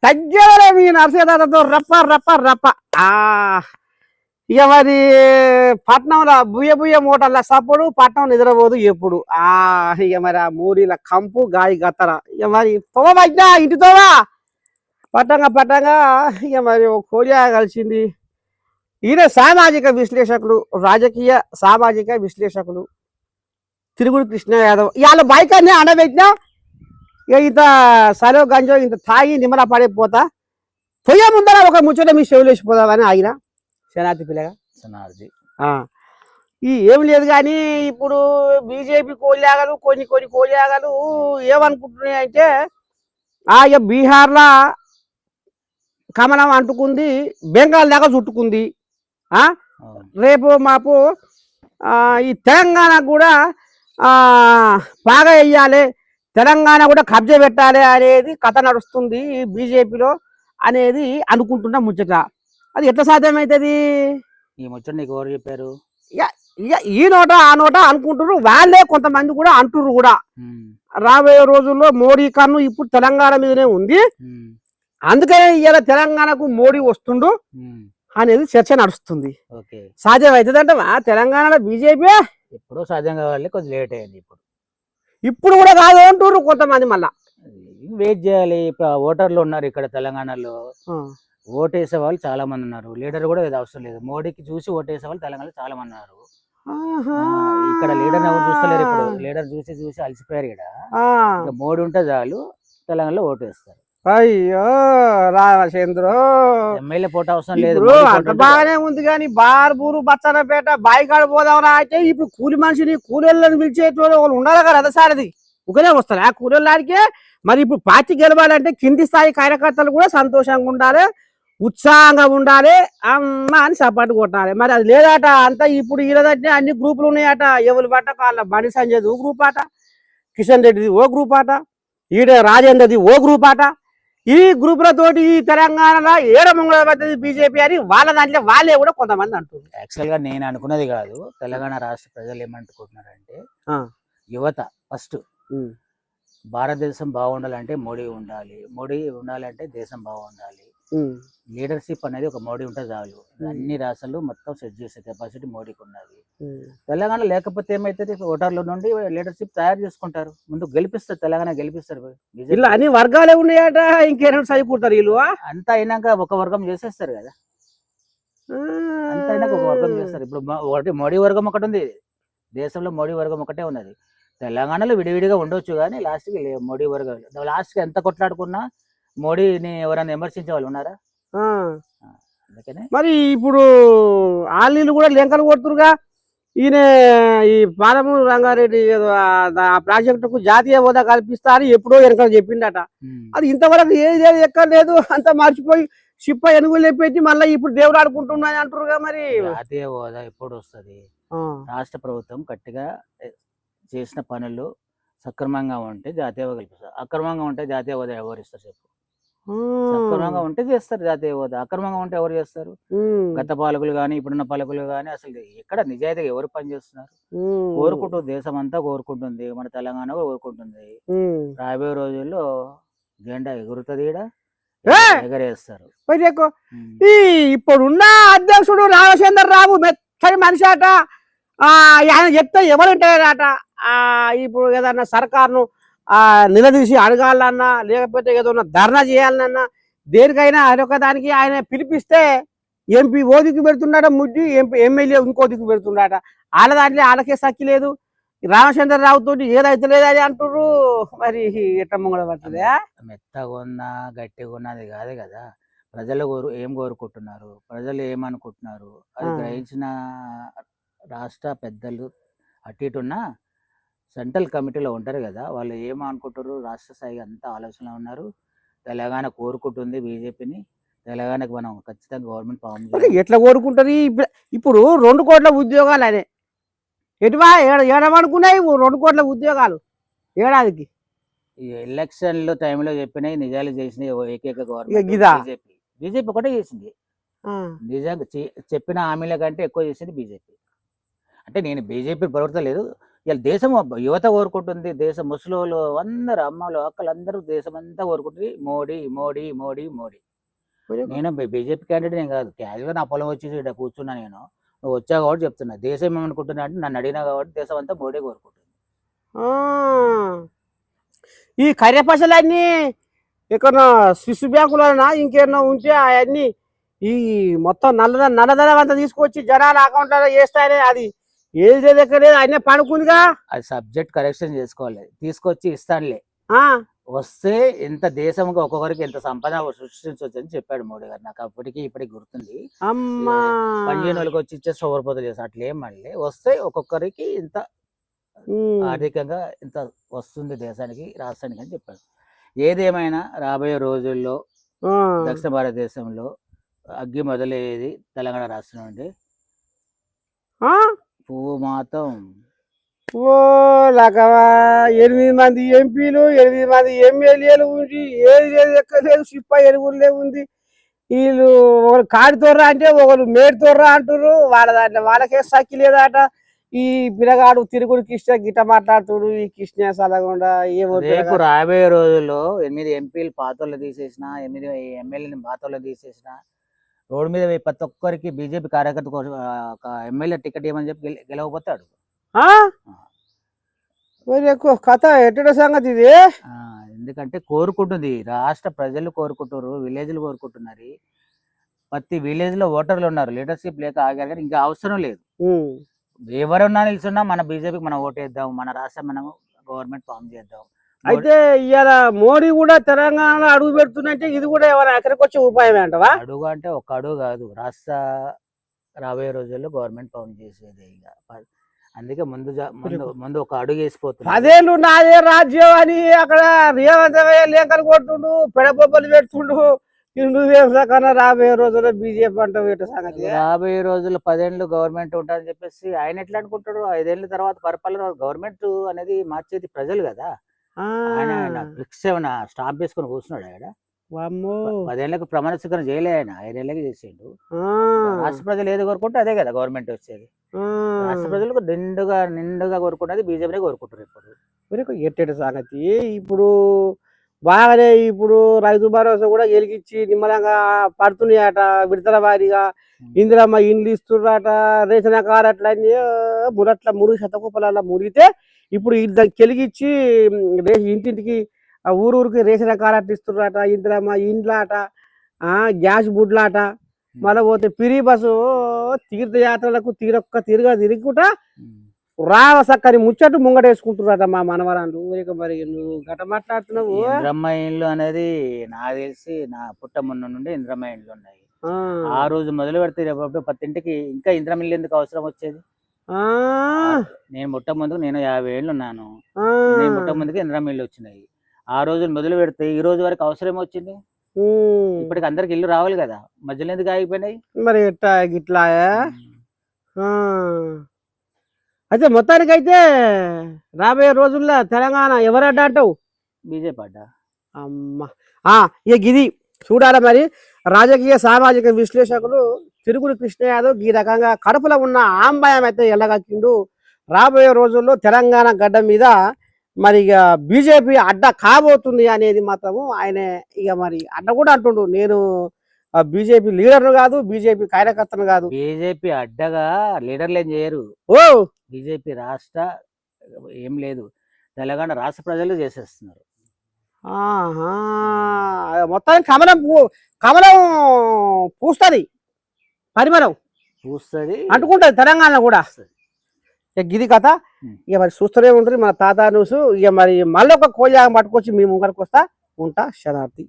తగ్గేవరే మీ నరసేదాతో రప్ప రప్ప రప్ప ఇక మరి పట్నంలో బుయ్య బుయ్య మూటల సప్పుడు పట్నం నిద్రపోదు ఎప్పుడు ఇక మరి ఆ మూరీల కంపు గాయి గత్తర ఇక మరి తోవజ్ఞా ఇంటి తోవా పట్టంగా ఇక మరి కోడియా కలిసింది. ఈయన సామాజిక విశ్లేషకులు, రాజకీయ సామాజిక విశ్లేషకులు తిరుగుడు కృష్ణ యాదవ్. ఇవాళ బైకాన్ని అండబెట్టినా ఇక ఇంత సలో గంజో ఇంత తాగి నిమ్మల పడిపోతా పొయ్యే ముందర ఒక ముచ్చట మీ చెవులు వేసిపోదామని ఆగిన శనార్థి పిల్లగా శనార్థి. ఈ ఏమి లేదు కానీ ఇప్పుడు బీజేపీ కోలియాగలు కొన్ని కోలియాగలు ఏమనుకుంటున్నాయి అంటే ఇక బీహార్లో కమలం అంటుకుంది, బెంగాల్ దాకా చుట్టుకుంది. రేపు మాపు ఈ తెలంగాణ కూడా బాగా వేయాలి, తెలంగాణ కూడా కబ్జా పెట్టాలి అనేది కథ నడుస్తుంది బీజేపీలో అనేది అనుకుంటున్నా ముచ్చట. అది ఎట్లా సాధ్యమవుతుంది? ఈ ముచ్చట నీకు ఎవరు చెప్పారు? ఇక ఈ నోట ఆ నోట అనుకుంటున్నారు, వాళ్ళే కొంతమంది కూడా అంటున్నారు కూడా. రాబోయే రోజుల్లో మోడీ కన్ను ఇప్పుడు తెలంగాణ మీదనే ఉంది, అందుకనే ఇవాళ తెలంగాణకు మోడీ వస్తుండు అనేది చర్చ నడుస్తుంది. సాధ్యం అవుతుందంటే తెలంగాణలో బీజేపీ ఎప్పుడో సాధ్యం కావాలి, కొంచెం లేట్ అయింది. ఇప్పుడు కూడా కాదు అంటున్నారు కొంతమంది. మళ్ళా వెయిట్ చేయాలి. ఇప్పుడు ఓటర్లు ఉన్నారు ఇక్కడ తెలంగాణలో, ఓటేసే వాళ్ళు చాలా మంది ఉన్నారు. లీడర్ కూడా అవసరం లేదు, మోడీకి చూసి ఓటేసే వాళ్ళు తెలంగాణలో చాలా మంది ఉన్నారు. ఇక్కడ లీడర్ ఎవరు చూస్తలేరు, ఇప్పుడు లీడర్ చూసి అలసిపోయారు. ఇక్కడ మోడీ ఉంటే చాలు తెలంగాణలో ఓటేస్తారు. అయ్యో రామచంద్ర, ఎమ్మెల్యే పోటీ అవసరం లేదు, అంత బాగానే ఉంది కానీ బార్బూరు బచ్చన్నపేట బాయికాడ పోదామరా అంటే ఇప్పుడు కూలి మనిషిని కూలీళ్ళని పిలిచేటోళ్ళు వాళ్ళు ఉండాలి కదా. రథసారది ఒకనే వస్తారు ఆ కూలీళ్ళకి. మరి ఇప్పుడు పార్టీ గెలవాలంటే కింది స్థాయి కార్యకర్తలు కూడా సంతోషంగా ఉండాలి, ఉత్సాహంగా ఉండాలి, అమ్మ అని సపోర్ట్ కొట్టాలి. మరి అది లేదట. అంతా ఇప్పుడు ఈరోజు అన్ని గ్రూపులు ఉన్నాయట. ఎవరు పట్ట కాళ్ళ బండి సంజయ్ది ఓ గ్రూప్ ఆట, కిషన్ రెడ్డిది ఓ గ్రూప్ ఆట, ఈడ రాజేంద్రది ఓ గ్రూప్ ఆట. ఈ గ్రూపులతోటి ఈ తెలంగాణలో ఏడమంగళపడుతుంది బీజేపీ అని వాళ్ళ దాంట్లో వాళ్ళే కూడా కొంతమంది అంటున్నారు. యాక్చువల్గా నేను అనుకున్నది కాదు, తెలంగాణ రాష్ట్ర ప్రజలు ఏమనుకుంటున్నారంటే యువత ఫస్ట్ భారతదేశం బాగుండాలంటే మోడీ ఉండాలి, మోడీ ఉండాలంటే దేశం బాగుండాలి. లీడర్షిప్ అనేది ఒక మోడీ ఉంటే చాలు, అన్ని రాష్ట్రాలు మొత్తం సెట్ చేసే కెపాసిటీ మోడీకి ఉన్నది. తెలంగాణ లేకపోతే ఏమైతుంది, ఓటర్ల నుండి లీడర్షిప్ తయారు చేసుకుంటారు, ముందు గెలిపిస్తారు, తెలంగాణ గెలిపిస్తారు. ఇలా అన్ని వర్గాలే ఉన్నాయట, ఇంకేమైనా సరిపోతారు వీళ్ళు. అంతా అయినాక ఒక వర్గం చేసేస్తారు కదా, అంతా అయినాక ఒక వర్గం చేస్తారు. ఇప్పుడు మోడీ వర్గం ఒకటి ఉంది దేశంలో, మోడీ వర్గం ఒకటే ఉన్నది. తెలంగాణలో విడివిడిగా ఉండొచ్చు కానీ లాస్ట్కి మోడీ వర్గం. లాస్ట్కి ఎంత కొట్లాడుకున్నా మోడీని ఎవరైనా విమర్శించే వాళ్ళు ఉన్నారా? అందుకనే మరి ఇప్పుడు ఆలీలు కూడా లెంకలు కొడుతురుగా. ఈయన ఈ పాలమూరు రంగారెడ్డి ఆ ప్రాజెక్టుకు జాతీయ హోదా కల్పిస్తా అని ఎప్పుడో వెనక చెప్పిండట. అది ఇంతవరకు ఏది ఎక్కర్లేదు, అంత మర్చిపోయి చిప్ప ఎనుగులు లేపెట్టి మళ్ళీ ఇప్పుడు దేవుడు ఆడుకుంటున్నాయి అంటారుగా. మరి జాతీయ హోదా ఎప్పుడు వస్తుంది? రాష్ట్ర ప్రభుత్వం గట్టిగా చేసిన పనులు సక్రమంగా ఉంటే జాతీయ హోదా కల్పిస్తారు, అక్రమంగా ఉంటే జాతీయ హోదా ఎవరు ఇస్తారు చెప్పు? సక్రమంగా ఉంటే చేస్తారు జాతీయ హోదా, అక్రమంగా ఉంటే ఎవరు చేస్తారు? గత పాలకులు కానీ ఇప్పుడున్న పాలకులు కానీ అసలు ఎక్కడ నిజాయితీగా ఎవరు పనిచేస్తున్నారు? కోరుకుంటుంది, దేశం అంతా కోరుకుంటుంది, మన తెలంగాణ కోరుకుంటుంది. రాబోయే రోజుల్లో జెండా ఎగురుతుంది, ఎగరేస్తారు. ఇప్పుడున్న అధ్యక్షుడు రామచంద్రరావు మెత్తని మనిషి అట. ఆయన చెప్తే ఎవరుంటారట. ఇప్పుడు ఏదన్నా సర్కారును నిలదీసి అడగాలన్నా, లేకపోతే ఏదన్నా ధర్నా చేయాలన్నా, దేనికైనా అదొక దానికి ఆయన పిలిపిస్తే ఎంపీ ఓ దిక్కు పెడుతున్నాడ, ముడ్డి ఎమ్మెల్యే ఇంకో దిక్కు పెడుతున్నాడ. వాళ్ళ దాంట్లో వాళ్ళకే సక్కి లేదు. రామచంద్రరావు తోటి ఏదైతే లేదని అంటుర్రు. మరి ఎట్లా ముంగడ పడుతుంది? మెత్తగా ఉన్నా గట్టిగా ఉన్నది కాదు కదా, ప్రజలు ఏం కోరుకుంటున్నారు, ప్రజలు ఏమనుకుంటున్నారు అది గ్రహించిన రాష్ట్ర పెద్దలు అటు ఇటున్న సెంట్రల్ కమిటీలో ఉంటారు కదా, వాళ్ళు ఏమనుకుంటారు, రాష్ట్ర స్థాయిగా అంతా ఆలోచన ఉన్నారు. తెలంగాణ కోరుకుంటుంది బీజేపీని, తెలంగాణకు మనం ఖచ్చితంగా గవర్నమెంట్ ఫామ్ చేయాలి. ఎట్లా కోరుకుంటుంది? ఇప్పుడు 2 కోట్ల ఉద్యోగాలు అనే ఎటువా ఏడమనుకున్నాయి 2 కోట్ల ఉద్యోగాలు ఏడాదికి. ఈ ఎలక్షన్ల టైంలో చెప్పినాయి, నిజాలు చేసినాయి ఏకైక గవర్నమెంట్ బీజేపీ ఒకటే చేసింది. నిజంగా చెప్పిన హామీల కంటే ఎక్కువ చేసింది బీజేపీ. అంటే నేను బీజేపీ పొగడతలేదు, ఇలా దేశం యువత కోరుకుంటుంది, దేశం ముసలోళ్ళు అందరు అమ్మలు అక్కలు అందరూ దేశం అంతా కోరుకుంటుంది మోడీ మోడీ మోడీ మోడీ. నేను బీజేపీ క్యాండిడేట్ నేను కాదు, క్యాజువల్గా నా పొలం వచ్చేసి ఇక్కడ కూర్చున్నా నేను. నువ్వు వచ్చావు కాబట్టి చెప్తున్నా, దేశం ఏమనుకుంటున్నా అంటే నన్ను అడిగినా కాబట్టి దేశం అంతా మోడీ కోరుకుంటుంది. ఈ కర్రెపసలన్నీ ఎక్కడ స్విస్ బ్యాంకులోనా ఇంకేమన్నా ఉంటే అవన్నీ ఈ మొత్తం నల్లధనం అంతా తీసుకొచ్చి జనాల అకౌంట్లో వేస్తాయని అది ఏది ఎక్కలేదు అన్నీ పడుకుందిగా. అది సబ్జెక్ట్ కరెక్షన్ చేసుకోవాలి, తీసుకొచ్చి ఇస్తానులే. వస్తే ఎంత దేశంగా ఒక్కొక్కరికి ఎంత సంపద సృష్టించవచ్చు అని చెప్పాడు మోడీ గారు. నాకు అప్పటికి ఇప్పటికి గుర్తుంది. అమ్మా 15 వాళ్ళకి వచ్చి ఇచ్చే సోమరిపోతలు చేసి అట్లా ఏం మళ్ళీ వస్తే ఒక్కొక్కరికి ఇంత ఆర్థికంగా ఇంత వస్తుంది దేశానికి రాష్ట్రానికి అని చెప్పాడు. ఏదేమైనా రాబోయే రోజుల్లో దక్షిణ భారతదేశంలో అగ్గి మొదలయ్యేది తెలంగాణ రాష్ట్రం అండి. పువ్వు మాత్రం ఓ లగవా 8 మంది ఎంపీలు 8 మంది ఎమ్మెల్యేలు ఉంది, ఏది లేదు ఎక్కలేదు, సిప్ప ఎరుగులే ఉంది. వీళ్ళు ఒకరు కాడితోర్రా అంటే ఒకరు మేడితోర్రా అంటారు. వాళ్ళ దాంట్లో వాళ్ళకే సక్కి లేదట. ఈ పిల్లగాడు తిరుగుడు కృష్ణ గిట్ట మాట్లాడుతుడు. ఈ కృష్ణ సలగకుండా రేపు రాబోయే రోజుల్లో 8 ఎంపీలు పాతోళ్ళు తీసేసిన, 8 ఎమ్మెల్యేని పాతోళ్ళు తీసేసిన, రోడ్డు మీద ప్రతి ఒక్కరికి బీజేపీ కార్యకర్త కోసం ఒక ఎమ్మెల్యే టికెట్ ఇవ్వమని చెప్పి గెలవపోతాడు. ఎక్కువ కథ ఎట్టడ సంగతి ఇది. ఎందుకంటే కోరుకుంటుంది, రాష్ట్ర ప్రజలు కోరుకుంటారు, విలేజ్లు కోరుకుంటున్నారు. ప్రతి విలేజ్ లో ఓటర్లు ఉన్నారు, లీడర్షిప్ లేక ఆగారు. కానీ ఇంకా అవసరం లేదు, ఎవరున్నా నిల్చున్నా మన బీజేపీకి మనం ఓటేద్దాం, మన రాష్ట్రం మనం గవర్నమెంట్ ఫామ్ చేద్దాం. అయితే ఇవాళ మోడీ కూడా తెలంగాణలో అడుగు పెడుతుందంటే ఇది కూడా ఎవరైనా అక్కడికి వచ్చే ఉపాయం అంటవా? అడుగు అంటే ఒక అడుగు కాదు, రాష్ట్ర రాబోయే రోజుల్లో గవర్నమెంట్ ఫామ్ చేసేది. ఇక అందుకే ముందు ఒక అడుగు వేసిపోతుంది. అదేళ్ళు నాదే రాజ్యం అని అక్కడ రేవంత్ లేఖలు కొట్టుండు, పెడబొబ్బలు పెడుతుండు. నువ్వేం సకన్నా రాబోయే రోజుల్లో బీజేపీ అంటే సంగతి. రాబోయే రోజుల్లో 10 ఏళ్ళు గవర్నమెంట్ ఉంటుందని చెప్పేసి ఆయన ఎట్లా అనుకుంటాడు? 5 ఏళ్ళ తర్వాత పరిపాలన గవర్నమెంట్ అనేది మార్చేది ప్రజలు కదా. ఆయన బ్రిక్స్ ఏమైనా స్టాంప్ వేసుకొని కూర్చున్నాడు. ఆయన 10 ఏళ్ళకు ప్రమాణ స్వీకారం చేయలే, ఆయన 5 ఏళ్ళకి చేసిండు. రాష్ట్ర ప్రజలు ఏది కోరుకుంటే అదే కదా గవర్నమెంట్ వచ్చేది. రాష్ట్ర ప్రజలకు నిండుగా కోరుకుంటే బీజేపీ కోరుకుంటారు. ఇప్పుడు ఎట్టేటి సంగతి ఇప్పుడు బాగానే. ఇప్పుడు రైతు భరోసా కూడా గెలిగించి నిమ్మలంగా పడుతున్నాయట, విడతల వారీగా ఇందిరమ్మ ఇండ్లు ఇస్తున్నారట, రేషన్ కార్డు అట్లన్నీ మురట్ల 3% మురిగితే ఇప్పుడు గెలిగించి ఇంటింటికి ఊరికి రేషన్ కార్డు అట్లా ఇస్తున్నారట, ఇందిరమ్మ ఇండ్లాట, గ్యాస్ బుడ్లాట. మళ్ళీ పోతే పిరి బస్సు తీర్థయాత్రలకు తిరుగుకుంటా రావసక్కని ముచ్చట్టు ముంగటేసుకుంటున్నారట మా మనవరాలు. మరి నువ్వు గట్ట మాట్లాడుతున్నావు. ఇంద్రమ్మ ఇండ్లు అనేది నాకు తెలిసి నా పుట్ట మున్న నుండి ఇంద్రమ్మ ఇండ్లు ఉన్నాయి. ఆ రోజు మొదలు పెడితే ప్రతి ఇంటికి ఇంకా ఇంద్రమ్మ ఇల్లు ఎందుకు అవసరం వచ్చేది? నేను ముందుకు నేను 50 ఏళ్ళు ఉన్నాను. నేను ముందుకు ఇంద్రమ్మ ఇల్లు వచ్చినాయి. ఆ రోజు మొదలు పెడితే ఈ రోజు వరకు అవసరం వచ్చింది. ఇప్పటికి అందరికి ఇల్లు రావాలి కదా, మధ్యలో ఎందుకు ఆగిపోయినాయి? మరి ఎట్లా గిట్లా అయితే మొత్తానికైతే రాబోయే రోజుల్లో తెలంగాణ ఎవరడ్డా అంటావు? బీజేపీ అడ్డా. అమ్మా ఇక గిది చూడాలి. మరి రాజకీయ సామాజిక విశ్లేషకులు తిరుగుడు కృష్ణ యాదవ్ ఈ రకంగా కడుపులో ఉన్న ఆంబాయం అయితే ఎల్లగక్కిండు. రాబోయే రోజుల్లో తెలంగాణ గడ్డ మీద మరి ఇక బీజేపీ అడ్డ కాబోతుంది అనేది మాత్రము ఆయన ఇక మరి అడ్డ కూడా అంటుండు. నేను బీజేపీ లీడర్ను కాదు, బీజేపీ కార్యకర్తను కాదు. బీజేపీ అడ్డగా లీడర్లు ఏం చేయరు. బీజేపీ రాష్ట్ర ఏం లేదు, తెలంగాణ రాష్ట్ర ప్రజలు చేసేస్తున్నారు. మొత్తానికి కమలం పూస్తుంది, పరిమళం పూస్తుంది, అంటుకుంటది తెలంగాణ కూడా. ఇక గిది కథ. ఇక మరి చూస్తూనే ఉంటుంది మన తాతా న్యూస్. ఇక మరి మళ్ళీ ఒక కోజాగం పట్టుకొచ్చి మీ ముంగరికి వస్తా ఉంటా. శనార్థి.